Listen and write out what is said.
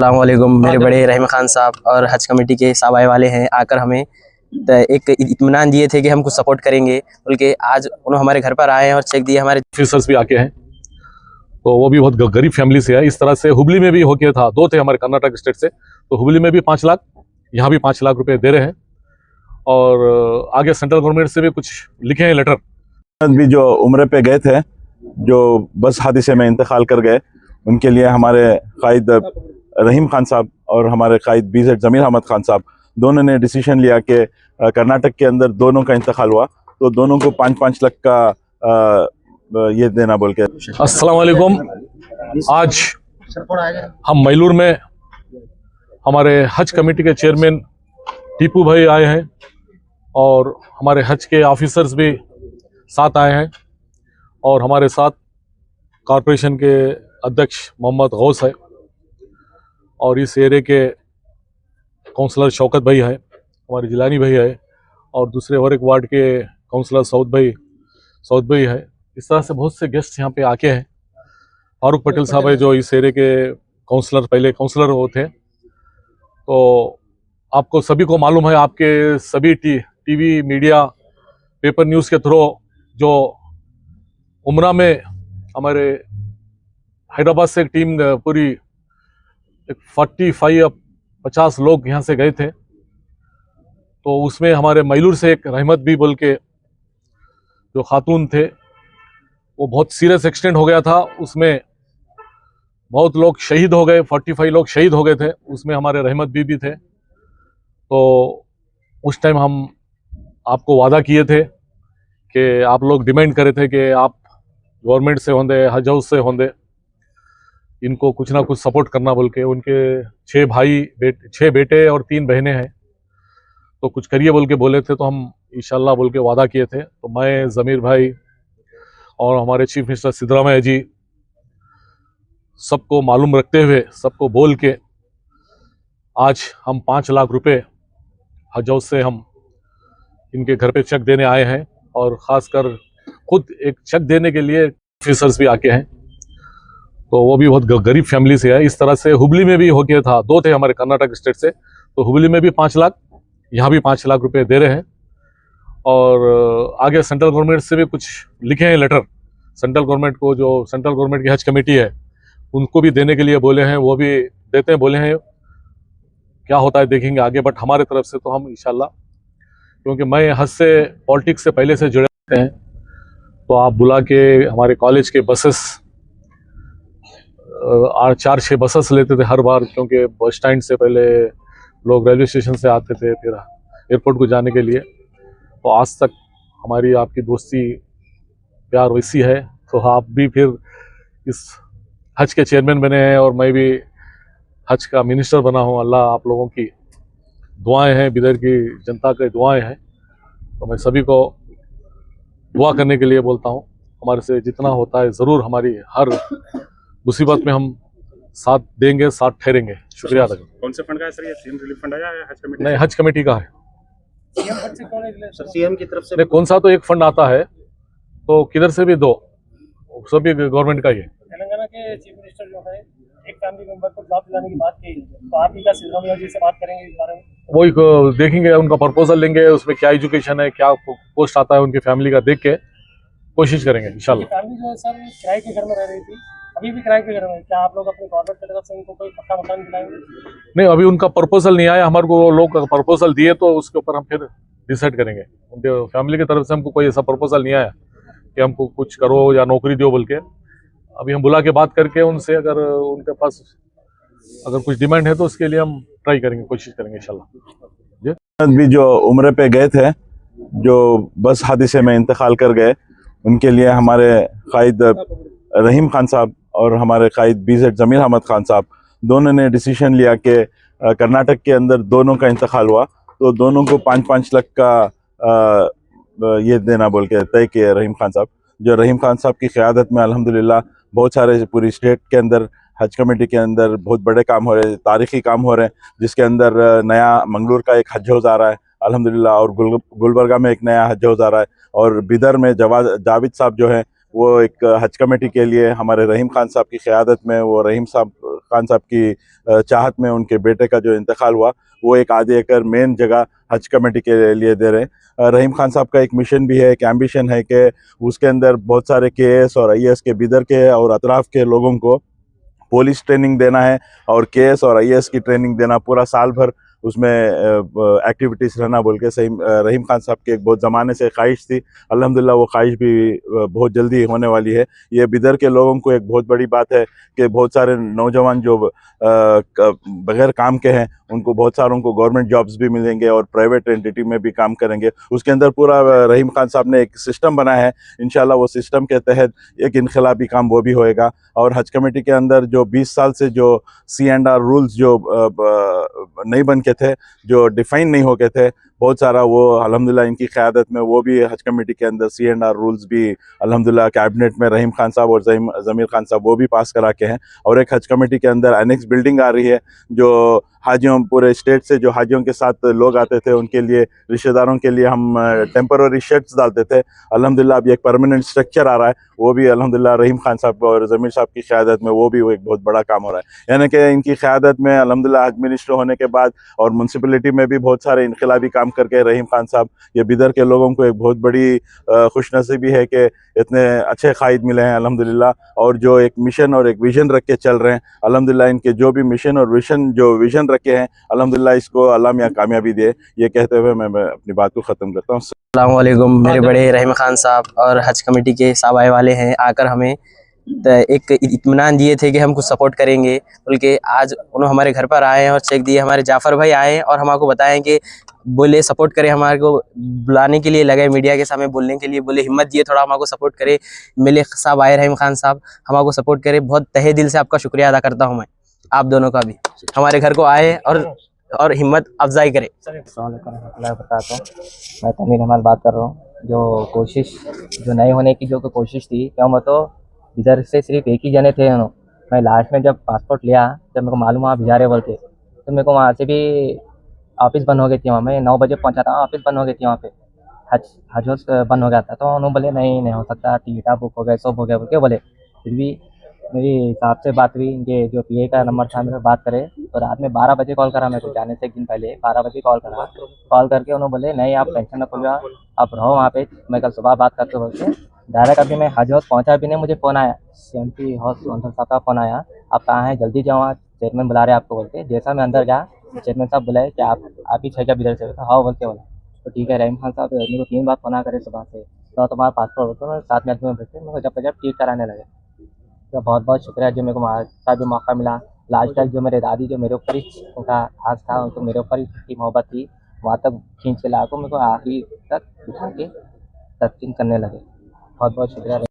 अस्सलाम वालेकुम। मेरे बड़े रहीम खान साहब और हज कमेटी के साहब आए वाले हैं, आकर हमें एक इत्मीनान दिए थे कि हम कुछ सपोर्ट करेंगे, बल्कि आज उन्होंने हमारे घर पर आए हैं और चेक दिए। हमारे ऑफिसर्स भी आके हैं, तो वो भी बहुत गरीब फैमिली से है। इस तरह से हुबली में भी हो गया था, दो थे हमारे कर्नाटक स्टेट से, तो हुबली में भी 5 लाख, यहाँ भी 5 लाख रुपए दे रहे हैं। और आगे सेंट्रल गवर्नमेंट से भी कुछ लिखे हैं लेटर। भी जो उम्रे पे गए थे, जो बस हादसे में इंतकाल कर गए, उनके लिए हमारे कायद रहीम खान साहब और हमारे कायद BZ ज़मीर अहमद खान साहब दोनों ने डिसीजन लिया कि कर्नाटक के अंदर दोनों का इंतकाल हुआ तो दोनों को 5-5 लाख का ये देना बोल के। अस्सलाम वालेकुम। आज हम मैलूर में हमारे हज कमेटी के चेयरमैन टीपू भाई आए हैं और हमारे हज के ऑफिसर्स भी साथ आए हैं, और हमारे साथ कॉरपोरेशन के अध्यक्ष मोहम्मद गौस है, और इस एरिया के काउंसलर शौकत भाई है, हमारे जिलानी भाई है, और दूसरे और एक वार्ड के काउंसलर सऊद भाई है। इस तरह से बहुत से गेस्ट यहाँ पे आके हैं। फारूक पटेल साहब है जो इस एरिया के काउंसलर, पहले काउंसलर वो थे। तो आपको सभी को मालूम है, आपके सभी टीवी मीडिया पेपर न्यूज़ के थ्रू जो उमरा में हमारे हैदराबाद से एक टीम पूरी 45 या 50 लोग यहाँ से गए थे, तो उसमें हमारे मैलूर से एक रहमत भी बोल के जो खातून थे, वो बहुत सीरियस एक्सीडेंट हो गया था। उसमें बहुत लोग शहीद हो गए, 45 लोग शहीद हो गए थे, उसमें हमारे रहमत भी थे। तो उस टाइम हम आपको वादा किए थे कि आप लोग डिमांड करे थे कि आप गवर्नमेंट से होंदे, हज हाउस से होंदे, इनको कुछ ना कुछ सपोर्ट करना बोल के। उनके 6 बेटे और 3 बहनें हैं, तो कुछ करिए बोल के बोले थे, तो हम इंशाल्लाह बोल के वादा किए थे। तो मैं, ज़मीर भाई और हमारे चीफ मिनिस्टर सिद्धरामैया जी, सबको मालूम रखते हुए, सबको बोल के आज हम 5 लाख रुपए हज हाउस से हम इनके घर पे चेक देने आए हैं, और ख़ासकर खुद एक चेक देने के लिए ऑफिसर्स भी आके हैं। तो वो भी बहुत गरीब फैमिली से है। इस तरह से हुबली में भी हो गया था, दो थे हमारे कर्नाटक स्टेट से, तो हुबली में भी 5 लाख, यहाँ भी 5 लाख रुपए दे रहे हैं। और आगे सेंट्रल गवर्नमेंट से भी कुछ लिखे हैं लेटर, सेंट्रल गवर्नमेंट को, जो सेंट्रल गवर्नमेंट की हज कमेटी है, उनको भी देने के लिए बोले हैं, वो भी देते हैं बोले हैं। क्या होता है देखेंगे आगे, बट हमारे तरफ से तो हम इंशाल्लाह, क्योंकि मैं हज से पॉलिटिक्स से पहले से जुड़े रहते हैं, तो आप बुला के हमारे कॉलेज के बसेस 4-6 बसेस लेते थे हर बार, क्योंकि बस स्टैंड से पहले लोग रेलवे स्टेशन से आते थे फिर एयरपोर्ट को जाने के लिए। तो आज तक हमारी आपकी दोस्ती प्यार वैसी है। तो आप भी फिर इस हज के चेयरमैन बने हैं और मैं भी हज का मिनिस्टर बना हूँ। अल्लाह आप लोगों की दुआएं हैं, बिदर की जनता की दुआएं हैं, तो मैं सभी को दुआ करने के लिए बोलता हूँ। हमारे से जितना होता है ज़रूर हमारी हर मुसीबत में हम साथ देंगे, साथ ठहरेंगे। शुक्रिया अदा। कौन से फंड का है सर? ये सीएम रिलीफ फंड है या हज कमेटी? नहीं, हज कमेटी का है। सीएम फंड से कौन है सर? सीएम की तरफ से नहीं, कौन सा तो एक फंड आता है, तो किधर से भी 2, सभी गवर्नमेंट का ही है। तेलंगाना के चीफ मिनिस्टर जो है, एक फैमिली मेंबर को जॉब दिलाने की बात की, तो आप भी क्या सिद्धरामैया जी से बात करेंगे इस बारे में? वही देखेंगे, उनका प्रपोजल लेंगे, उसमें क्या एजुकेशन है, क्या पोस्ट आता है उनकी फैमिली का, देख के कोशिश करेंगे इंशाल्लाह। फैमिली जो है सर किराए के घर में रह रही थी, अभी भी किराए के घर में, क्या आप लोग अपनी गवर्नमेंट की तरफ से उनको कोई पक्का मकान दिलाएंगे? नहीं, अभी उनका प्रपोजल नहीं आया हमारे को। वो लोग प्रपोजल दिए तो उसके ऊपर हम फिर डिसाइड करेंगे। उनके फैमिली की तरफ से हमको कोई ऐसा प्रपोजल नहीं आया कि हमको कुछ करो या नौकरी दो बोल के। अभी हम बुला के बात करके उनसे, अगर उनके पास अगर कुछ डिमांड है तो उसके लिए हम ट्राई करेंगे, कोशिश करेंगे इंशाल्लाह। भी जो उम्रे पे गए थे, जो बस हादसे में इंतकाल कर गए, उनके लिए हमारे कायद रहीम खान साहब और हमारे कायद BZ ज़मीर अहमद खान साहब दोनों ने डिसीजन लिया कि कर्नाटक के अंदर दोनों का इंतकाल हुआ तो दोनों को 5-5 लाख का ये देना बोल के तय किए रहीम खान साहब। जो रहीम खान साहब की क़यादत में अल्हम्दुलिल्लाह बहुत सारे पूरी स्टेट के अंदर हज कमेटी के अंदर बहुत बड़े काम हो रहे हैं, तारीखी काम हो रहे हैं, जिसके अंदर नया मंगलूर का एक हज हाउस आ रहा है अल्हम्दुलिल्लाह, और गुलबर्गा में एक नया हज हाउस आ रहा है, और बिदर में जावेद साहब जो है वो एक हज कमेटी के लिए हमारे रहीम खान साहब की क़यादत में, वो रहीम साहब खान साहब की चाहत में उनके बेटे का जो इंतकाल हुआ, वो एक आधे एकड़ मेन जगह हज कमेटी के लिए दे रहे हैं। रहीम खान साहब का एक मिशन भी है, एक एम्बिशन है कि उसके अंदर बहुत सारे केएस और आईएएस के बिदर के और अतराफ़ के लोगों को पुलिस ट्रेनिंग देना है और केएस और आईएएस की ट्रेनिंग देना, पूरा साल भर उसमें एक्टिविटीज़ रहना बोल के सही रहीम खान साहब की एक बहुत ज़माने से ख्वाहिश थी। अल्हम्दुलिल्लाह वो ख्वाहिश भी बहुत जल्दी होने वाली है। ये बिदर के लोगों को एक बहुत बड़ी बात है कि बहुत सारे नौजवान जो बगैर काम के हैं, उनको बहुत सारों को गवर्नमेंट जॉब्स भी मिलेंगे और प्राइवेट एंटिटी में भी काम करेंगे। उसके अंदर पूरा रहीम खान साहब ने एक सिस्टम बनाया है। इंशाल्लाह वो सिस्टम के तहत एक इनकलाबी काम वो भी होएगा। और हज कमेटी के अंदर जो 20 साल से जो C&R रूल्स जो नहीं बन के थे, जो डिफाइन नहीं हो गए थे, बहुत सारा वो अल्हम्दुलिल्लाह इनकी क़यादत में वो भी हज कमेटी के अंदर C&R रूल्स भी अल्हम्दुलिल्लाह कैबिनेट में रहीम खान साहब और ज़मीर खान साहब वो भी पास करा के हैं। और एक हज कमेटी के अंदर एनेक्स बिल्डिंग आ रही है, जो हाजियों पूरे स्टेट से जो हाजियों के साथ लोग आते थे उनके लिए, रिश्तेदारों के लिए हम टेम्पररी शेड्स डालते थे। अल्हम्दुलिल्लाह अभी एक परमानेंट स्ट्रक्चर आ रहा है, वो भी अल्हम्दुलिल्लाह रहीम खान साहब और ज़मीर साहब की क़यादत में वो भी एक बहुत बड़ा काम हो रहा है। यानी कि इनकी क़यादत में अल्हम्दुलिल्लाह हज मिनिस्टर होने के बाद और म्यूनसिपलिटी में भी बहुत सारे इनकलाबी काम करके रहीम खान साहब, ये बिदर के लोगों को एक बहुत बड़ी खुशनसीबी है कि इतने अच्छे कायद मिले हैं अल्हम्दुलिल्लाह। और जो एक मिशन और एक विज़न रख के चल रहे हैं, अल्हम्दुलिल्लाह इनके जो भी मिशन और विज़न रखे हैं, अल्हम्दुलिल्लाह इसको अल्लाह मियां कामयाबी दे। ये कहते हुए मैं अपनी बात को ख़त्म करता हूँ। अस्सलाम वालेकुम। मेरे बड़े रहीम खान साहब और हज कमेटी के साहब आए वाले हैं, आकर हमें एक इत्मीनान दिए थे कि हम कुछ सपोर्ट करेंगे, बल्कि आज उन्होंने हमारे घर पर आए हैं और चेक दिए। हमारे जाफ़र भाई आए हैं और हमको बताएं कि बोले सपोर्ट करें, हमारे को बुलाने के लिए लगे, मीडिया के सामने बोलने के लिए बोले हिम्मत दिए, थोड़ा हमको सपोर्ट करे। मेरे साहब आए रहीम खान साहब, हमको सपोर्ट करे। बहुत तहे दिल से आपका शुक्रिया अदा करता हूँ मैं, आप दोनों का भी। हमारे घर को आए और हिम्मत अफजाई करे। मैं बताता हूँ, मैं तमीर अहमद बात कर रहा हूँ। जो कोशिश जो नए होने की जो कोशिश थी, क्या मैं तो इधर से सिर्फ एक ही जने थे। मैं लास्ट में जब पासपोर्ट लिया, जब मेरे को मालूम आप जा रहे बोल के, तो मेरे को वहाँ से भी ऑफिस बंद हो गई थी। वहाँ मैं 9 बजे पहुँचा था, ऑफिस बंद हो गई थी वहाँ पे, हज बंद हो गया था। तो उन्होंने बोले नहीं हो सकता, टिकटा बुक हो गए, सब हो गया बोल के बोले। फिर भी मेरी साहब से बात हुई, इनके जो PA का नंबर था, मेरे बात करे तो रात में 12 बजे कॉल करा मेरे को, जाने से एक दिन पहले 12 बजे कॉल करा। कॉल करके उन्होंने बोले नहीं आप टेंशन न करो, आप रहो वहाँ पे, मैं कल सुबह बात करते बोल के डायरेक्ट। अभी मैं हज हाउस पहुँचा भी नहीं, मुझे फ़ोन आया, CMP हाउस साहब का फ़ोन आया, आप कहाँ हैं, जल्दी जाओ, चेयरमैन बुला रहे आपको बोल के। जैसा मैं अंदर गया, चेयरमैन साहब बुलाए कि आप ही छः क्या बिदर से, हाँ बोल के बोला। तो ठीक है, रहीम खान साहब मेरे को 3 बार फ़ोन करे सुबह से, तो तुम्हारा पासपोर्ट हो, तो 7 मिनट में भेजते, मेरे को जब ठीक कराने लगे। तो बहुत बहुत शुक्रिया जो मेरे को वहाँ का जो मौका मिला। लास्ट तक जो मेरे दादी जो मेरे ऊपर ही उनका हाथ था, उनको मेरे ऊपर ही मोहब्बत थी, वहाँ तक खींच के ला को मेरे को आखिरी तक उठा के तस्लीम करने लगे। बहुत बहुत शुक्रिया।